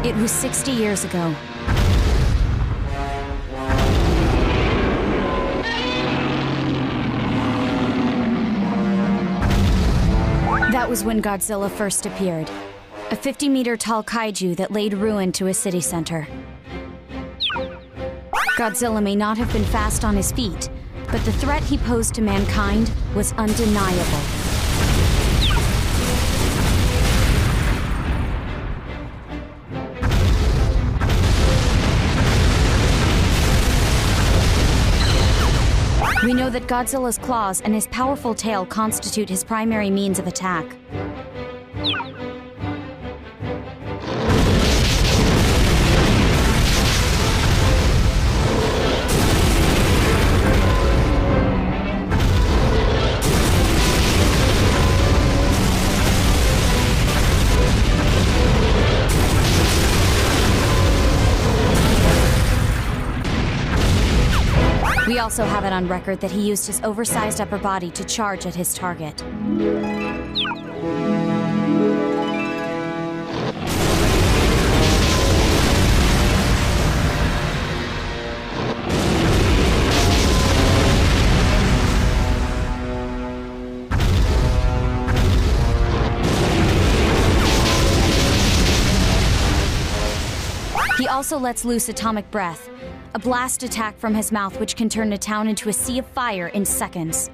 It was 60 years ago. That was when Godzilla first appeared. A 50-meter-tall kaiju that laid ruin to a city center. Godzilla may not have been fast on his feet, but the threat he posed to mankind was undeniable. We know that Godzilla's claws and his powerful tail constitute his primary means of attack. We also have it on record that he used his oversized upper body to charge at his target. He also lets loose atomic breath, a blast attack from his mouth which can turn a town into a sea of fire in seconds.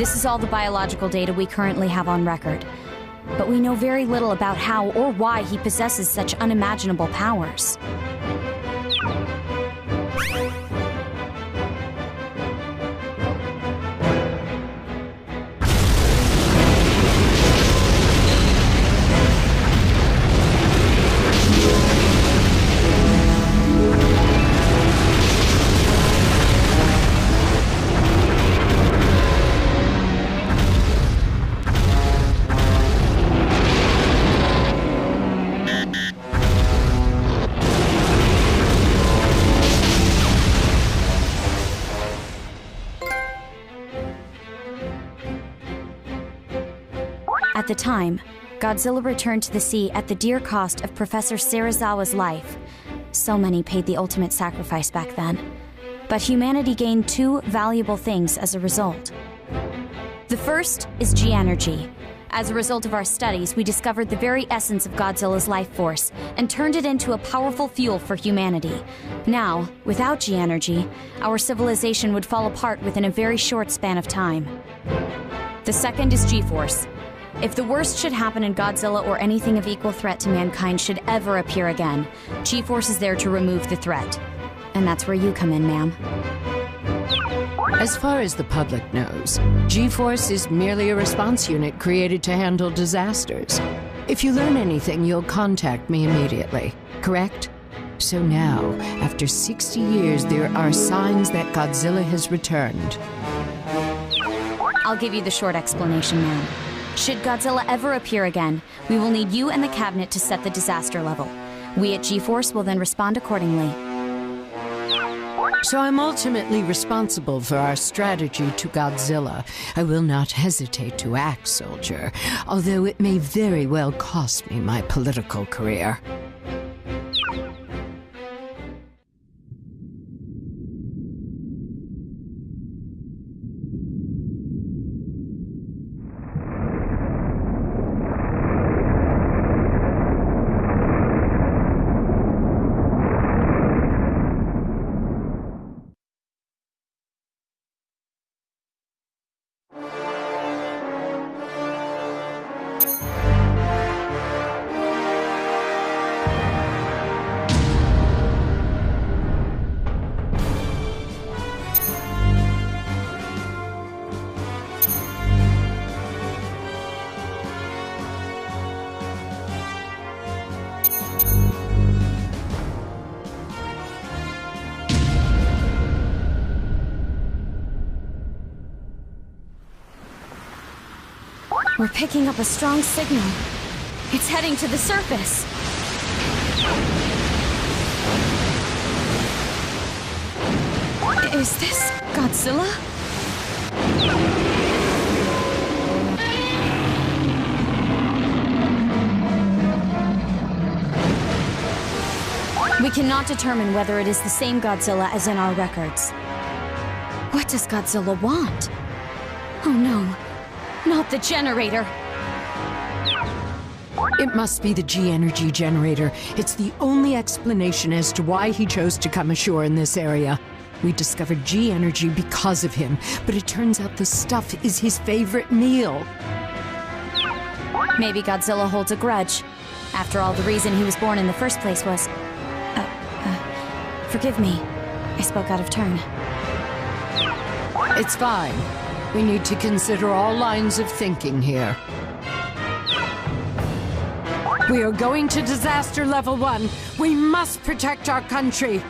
This is all the biological data we currently have on record, but we know very little about how or why he possesses such unimaginable powers. At the time, Godzilla returned to the sea at the dear cost of Professor Serizawa's life. So many paid the ultimate sacrifice back then. But humanity gained two valuable things as a result. The first is G-energy. As a result of our studies, we discovered the very essence of Godzilla's life force and turned it into a powerful fuel for humanity. Now, without G-energy, our civilization would fall apart within a very short span of time. The second is G-force. If the worst should happen and Godzilla or anything of equal threat to mankind should ever appear again, G-force is there to remove the threat. And that's where you come in, ma'am. As far as the public knows, G-force is merely a response unit created to handle disasters. If you learn anything, you'll contact me immediately, correct? So now, after 60 years, there are signs that Godzilla has returned. I'll give you the short explanation, ma'am. Should Godzilla ever appear again, we will need you and the cabinet to set the disaster level. We at G-force will then respond accordingly. So I'm ultimately responsible for our strategy to Godzilla. I will not hesitate to act, soldier, although it may very well cost me my political career. We're picking up a strong signal. It's heading to the surface. Is this Godzilla? We cannot determine whether it is the same Godzilla as in our records. What does Godzilla want? Oh no, not the generator. It must be the G-energy generator. It's the only explanation as to why he chose to come ashore in this area. We discovered G-energy because of him, but it turns out the stuff is his favorite meal. Maybe Godzilla holds a grudge. After all, the reason he was born in the first place was... forgive me. I spoke out of turn. It's fine. We need to consider all lines of thinking here. We are going to disaster level 1. We must protect our country.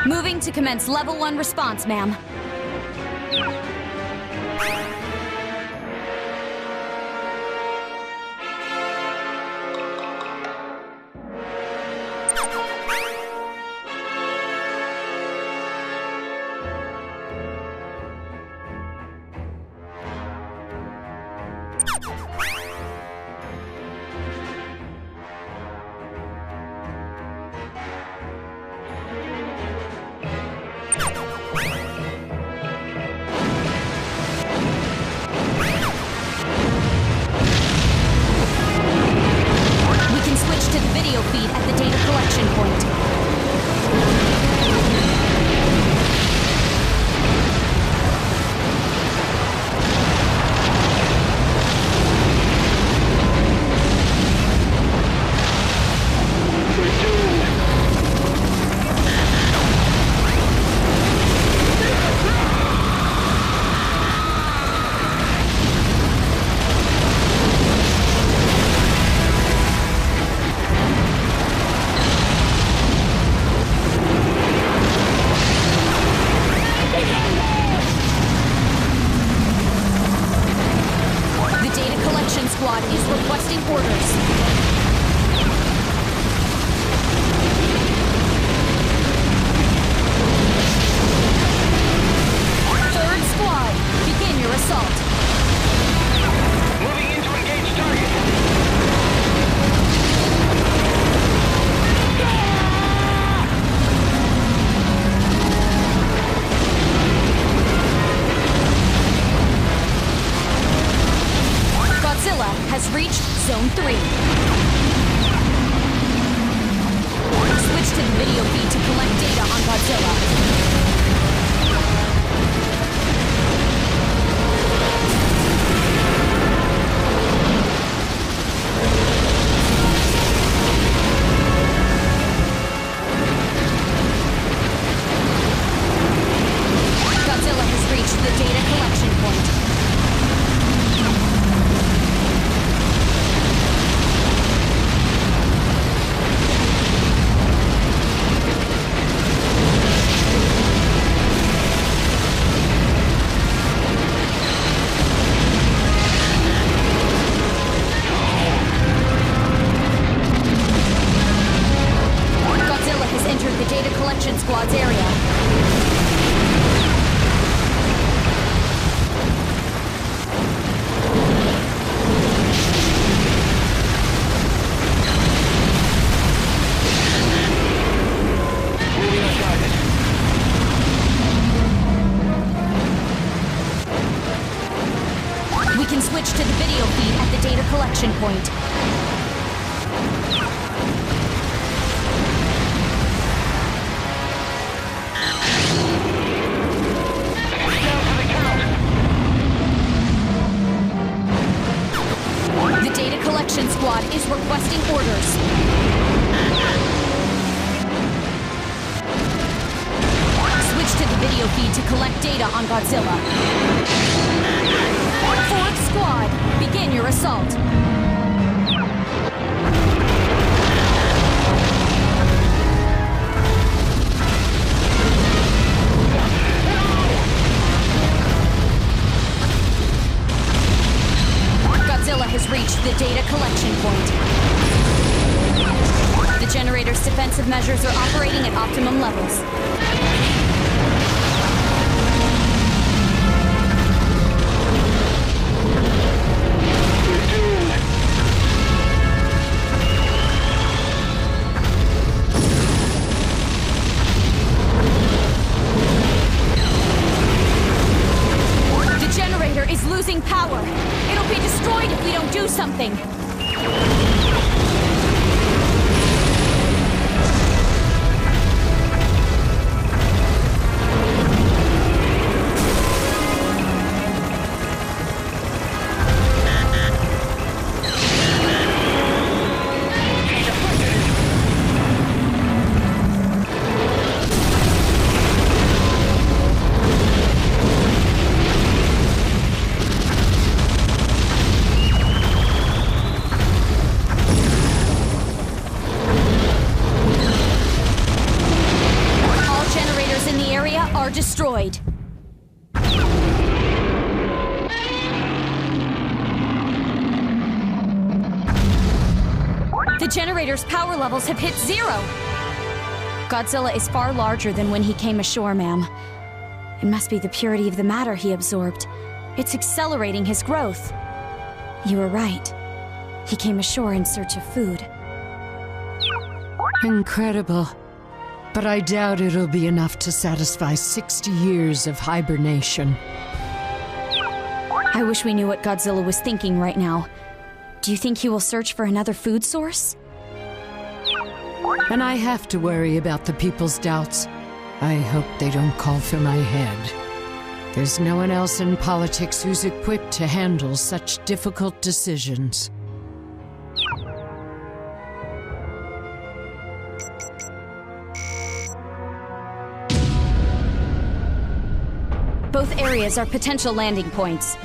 Moving to commence level 1 response, ma'am. Feed at the data collection point. Squad is requesting orders. Third squad, begin your assault. Moving in to engage target. Godzilla has reached Zone 3. Switch to the video feed to collect data on Godzilla. Godzilla has reached the data collection point. Squad's area. We can switch to the video feed at the data collection point. Squad is requesting orders. Switch to the video feed to collect data on Godzilla. Fourth squad, begin your assault. reached the data collection point. The generator's defensive measures are operating at optimum levels. Is losing power. It'll be destroyed if we don't do something. Are destroyed. The generator's power levels have hit 0. Godzilla is far larger than when he came ashore, ma'am. It must be the purity of the matter he absorbed. It's accelerating his growth. You were right. He came ashore in search of food. Incredible. But I doubt it'll be enough to satisfy 60 years of hibernation. I wish we knew what Godzilla was thinking right now. Do you think he will search for another food source? And I have to worry about the people's doubts. I hope they don't call for my head. There's no one else in politics who's equipped to handle such difficult decisions. Both areas are potential landing points.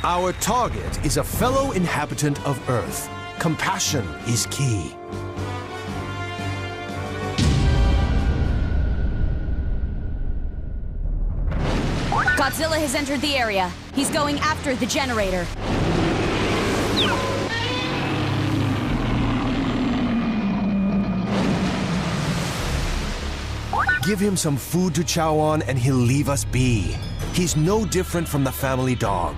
Our target is a fellow inhabitant of Earth. Compassion is key. Godzilla has entered the area. He's going after the generator. Give him some food to chow on and he'll leave us be. He's no different from the family dog.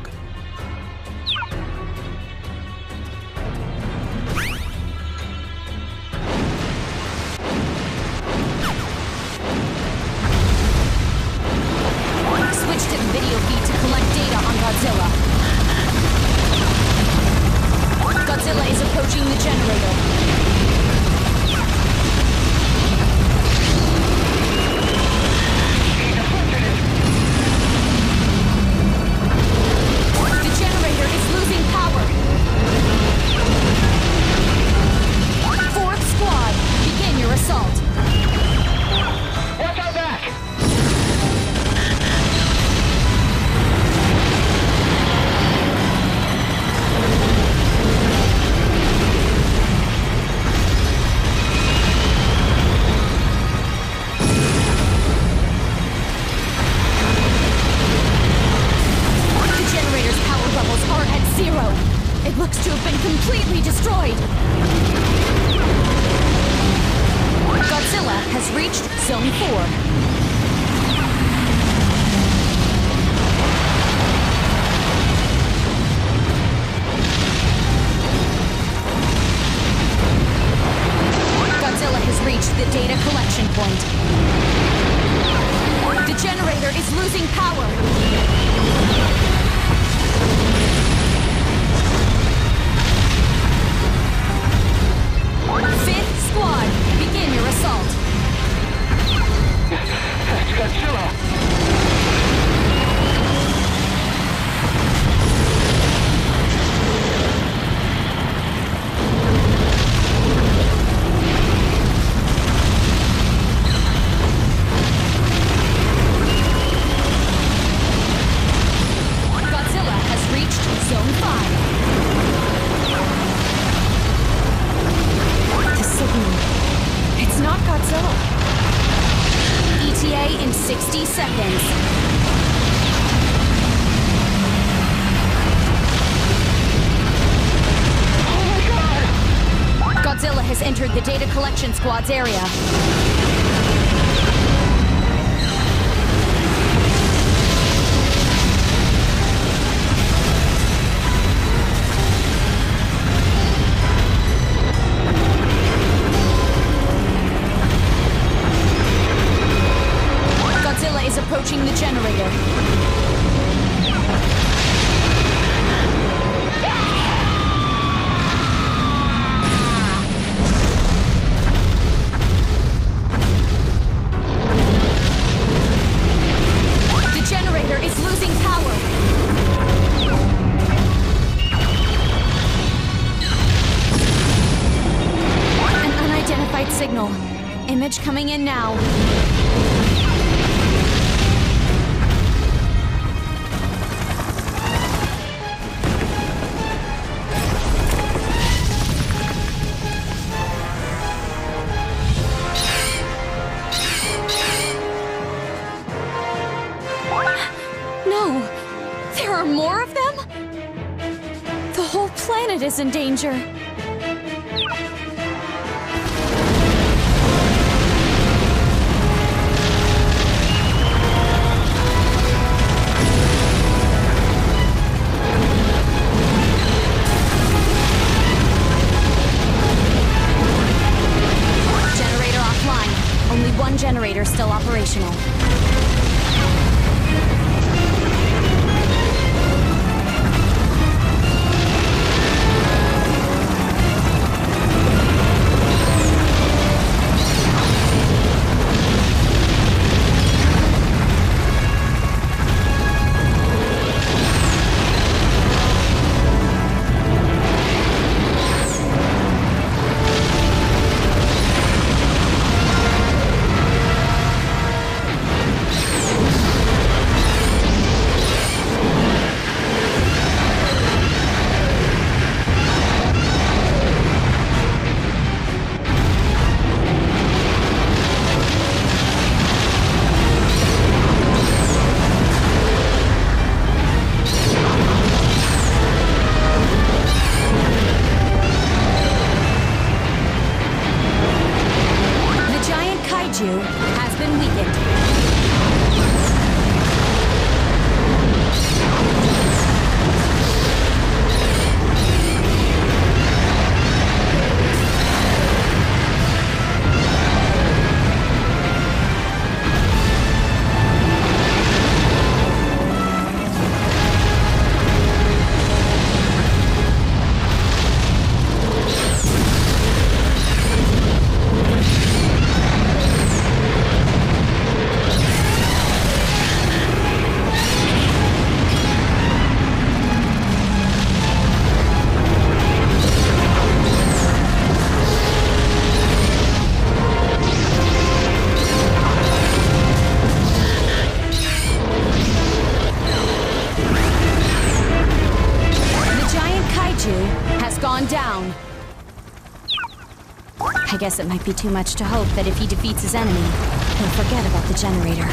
Switch to the video feed to collect data on Godzilla. Godzilla is approaching the generator. It looks to have been completely destroyed! Godzilla has reached Zone 4. Reached the data collection point. The The generator is losing power! Fifth squad, begin your assault. That's Godzilla! Godzilla has reached Zone 5. The signal. It's not Godzilla. ETA in 60 seconds. Oh my god! Godzilla has entered the data collection squad's area. Godzilla is approaching the generator. The generator is losing power. An unidentified signal. Image coming in now. No! There are more of them? The whole planet is in danger. Generator offline. Only one generator still operational. Has been weakened. Down. I guess it might be too much to hope that if he defeats his enemy, he'll forget about the generator.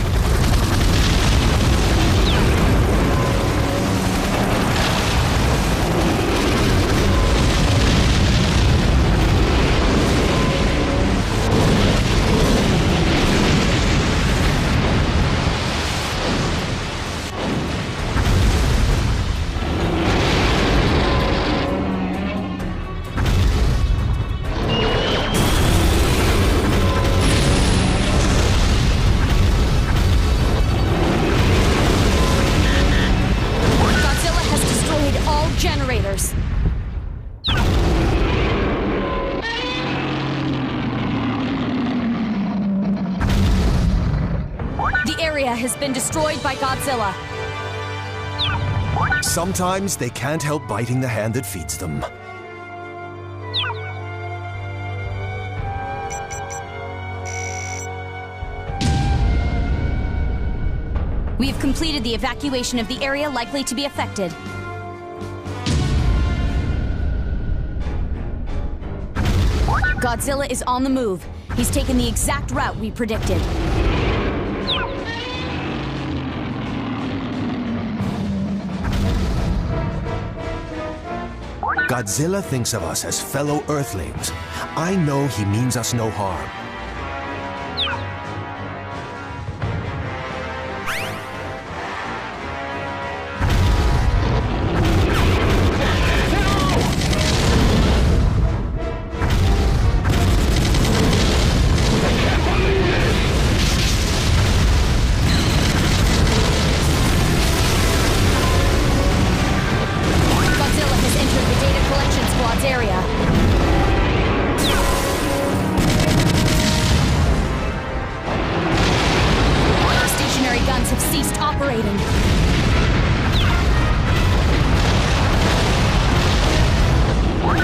area has been destroyed by Godzilla. Sometimes they can't help biting the hand that feeds them. We have completed the evacuation of the area likely to be affected. Godzilla is on the move. He's taken the exact route we predicted. Godzilla thinks of us as fellow Earthlings. I know he means us no harm.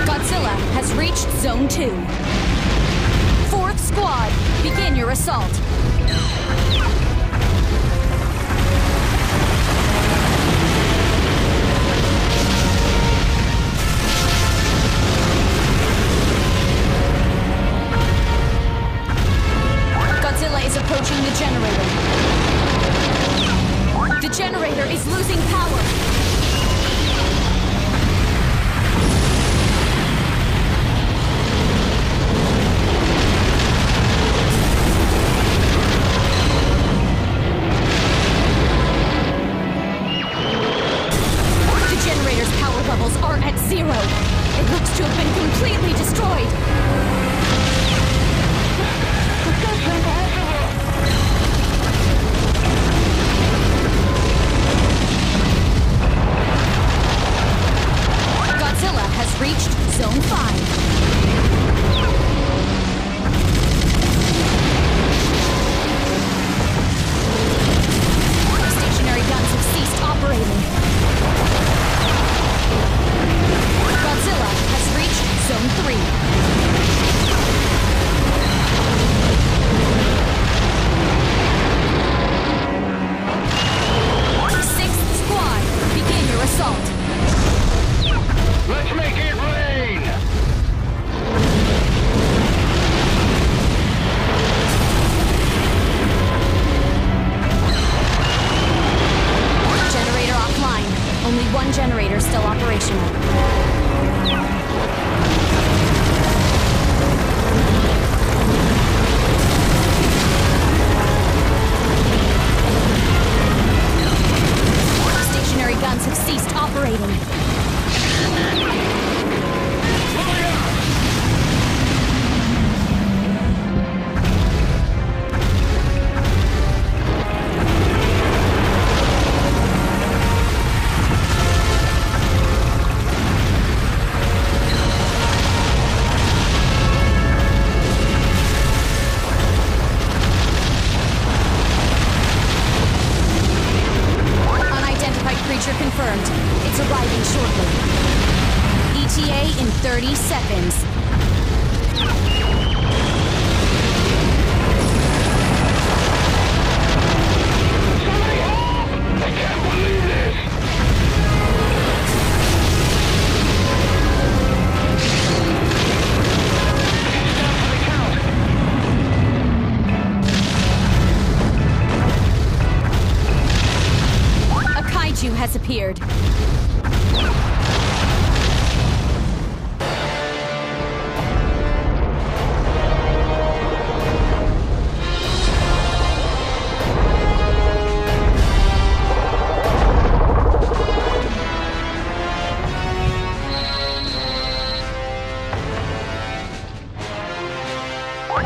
Godzilla has reached Zone 2. 4th Squad, begin your assault. Godzilla is approaching the generator. The generator is losing power. Levels are at 0. It looks to have been completely destroyed. That's impossible! Godzilla has reached Zone 5. Stationary guns have ceased operating. Godzilla has reached Zone 3. Sixth Squad, begin your assault. Let's make it rain! Generator offline. Only one generator still operational. Stationary guns have ceased operating. Creature confirmed. It's arriving shortly. ETA in 30 seconds. Somebody help! I can't believe this! It's down for the count. A kaiju has appeared.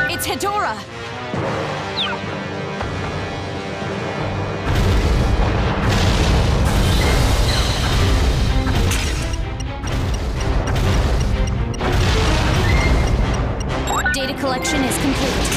It's Hedorah! Data collection is complete.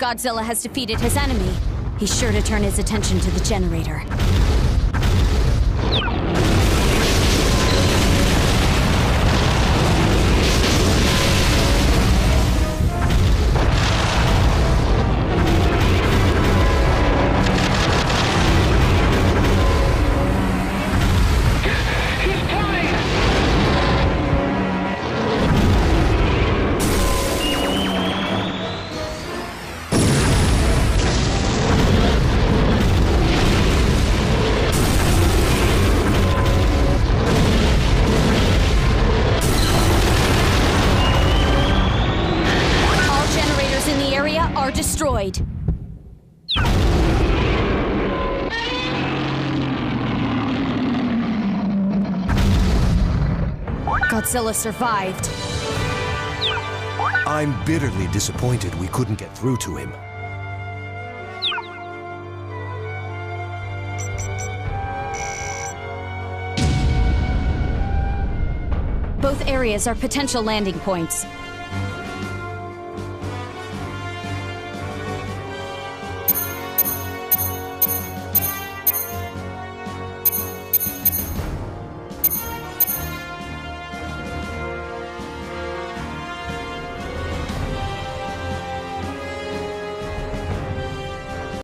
Godzilla has defeated his enemy, he's sure to turn his attention to the generator. Are destroyed. Godzilla survived. I'm bitterly disappointed we couldn't get through to him. Both areas are potential landing points.